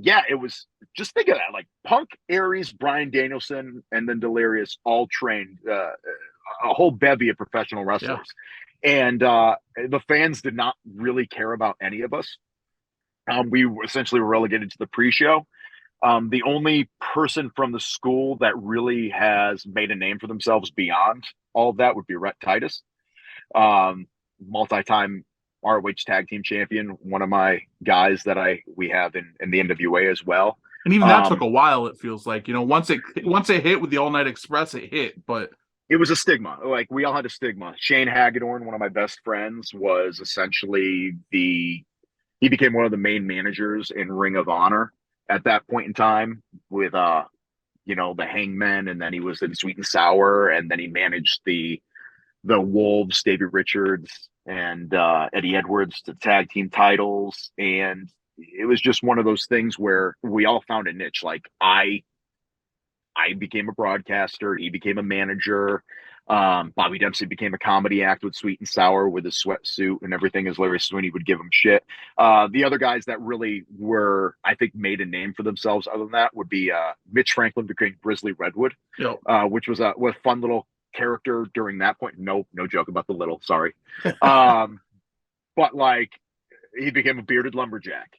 yeah, it was just think of that, like Punk, Aries, Brian Danielson, and then Delirious all trained a whole bevy of professional Yeah. wrestlers. And the fans did not really care about any of us. We essentially were relegated to the pre-show. The only person from the school that really has made a name for themselves beyond all of that would be Rhett Titus, multi-time ROH tag team champion, one of my guys that we have in the NWA as well. And even that took Um, a while, it feels like. Once it hit with the All Night Express, it hit. But it was a stigma. Like we all had a stigma. Shane Hagedorn, one of my best friends, was essentially he became one of the main managers in Ring of Honor at that point in time with the Hangmen, and then he was in Sweet and Sour, and then he managed the Wolves, Davey Richards and Eddie Edwards, to tag team titles. And it was just one of those things where we all found a niche. Like I became a broadcaster, he became a manager. Bobby Dempsey became a comedy act with Sweet and Sour with his sweatsuit and everything, as Larry Sweeney would give him shit. The other guys that really were, I think, made a name for themselves other than that would be Mitch Franklin became Grizzly Redwood, which was a fun little character during that point. No joke about the little, sorry. But like he became a bearded lumberjack.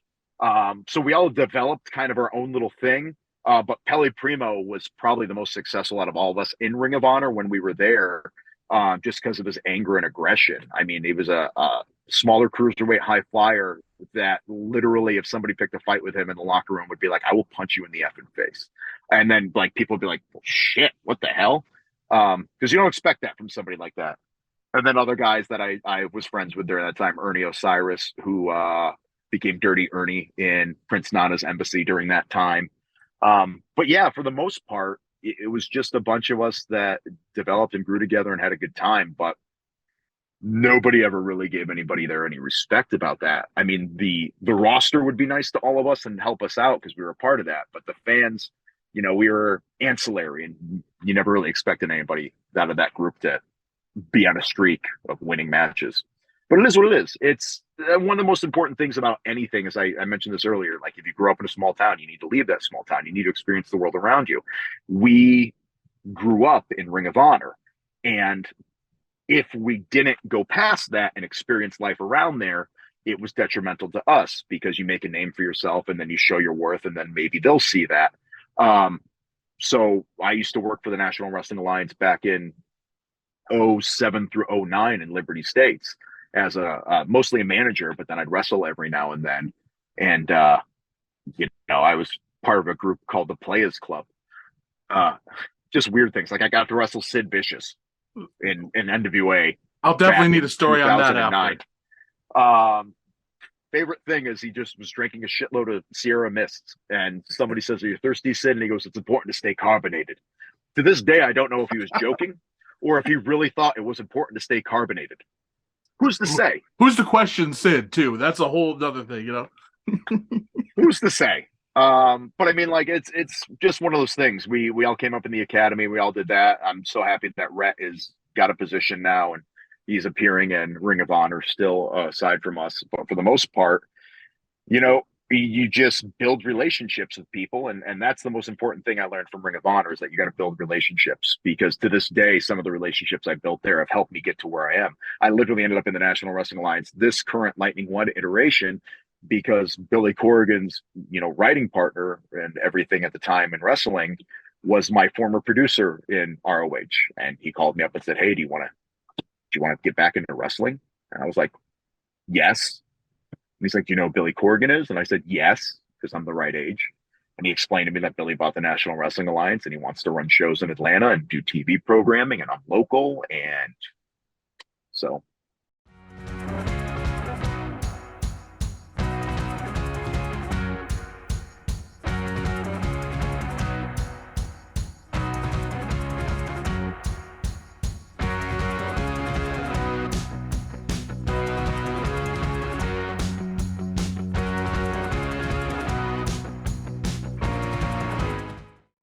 So we all developed kind of our own little thing. But Pele Primo was probably the most successful out of all of us in Ring of Honor when we were there, just because of his anger and aggression. I mean, he was a smaller cruiserweight high flyer that literally, if somebody picked a fight with him in the locker room, would be like, "I will punch you in the effing face," and then like people would be like, well, "Shit, what the hell?" Because you don't expect that from somebody like that. And then other guys that I was friends with during that time, Ernie Osiris, who became Dirty Ernie in Prince Nana's embassy during that time. But yeah, for the most part, it was just a bunch of us that developed and grew together and had a good time. But nobody ever really gave anybody there any respect about that. I mean, the roster would be nice to all of us and help us out because we were a part of that. But the fans, we were ancillary, and you never really expected anybody out of that group to be on a streak of winning matches. But it is what it is. It's one of the most important things about anything, as I mentioned this earlier. Like if you grow up in a small town, you need to leave that small town. You need to experience the world around you. We grew up in Ring of Honor. And if we didn't go past that and experience life around there, it was detrimental to us because you make a name for yourself and then you show your worth and then maybe they'll see that. So I used to work for the National Wrestling Alliance back in 07 through 09 in Liberty States as mostly a manager, but then I'd wrestle every now and then. And, I was part of a group called the Players Club. Just weird things. Like I got to wrestle Sid Vicious in NWA. I'll definitely need a story on that after. Favorite thing is he just was drinking a shitload of Sierra Mists, and somebody says, "Are you thirsty, Sid?" And he goes, "It's important to stay carbonated." To this day, I don't know if he was joking or if he really thought it was important to stay carbonated. Who's to say? Who's to question Sid too? That's a whole other thing, Who's to say? But I mean, like it's just one of those things. We all came up in the academy. We all did that. I'm so happy that Rhett is got a position now and he's appearing in Ring of Honor still, aside from us. But for the most part, you just build relationships with people, and that's the most important thing I learned from Ring of Honor is that you got to build relationships, because to this day some of the relationships I built there have helped me get to where I am. I literally ended up in the National Wrestling Alliance, this current Lightning One iteration, because Billy Corrigan's writing partner and everything at the time in wrestling was my former producer in ROH, and he called me up and said, "Hey, do you want to get back into wrestling?" And I was like, "Yes." And he's like, "Do you know who Billy Corgan is?" And I said, "Yes," because I'm the right age. And he explained to me that Billy bought the National Wrestling Alliance and he wants to run shows in Atlanta and do TV programming, and I'm local. And so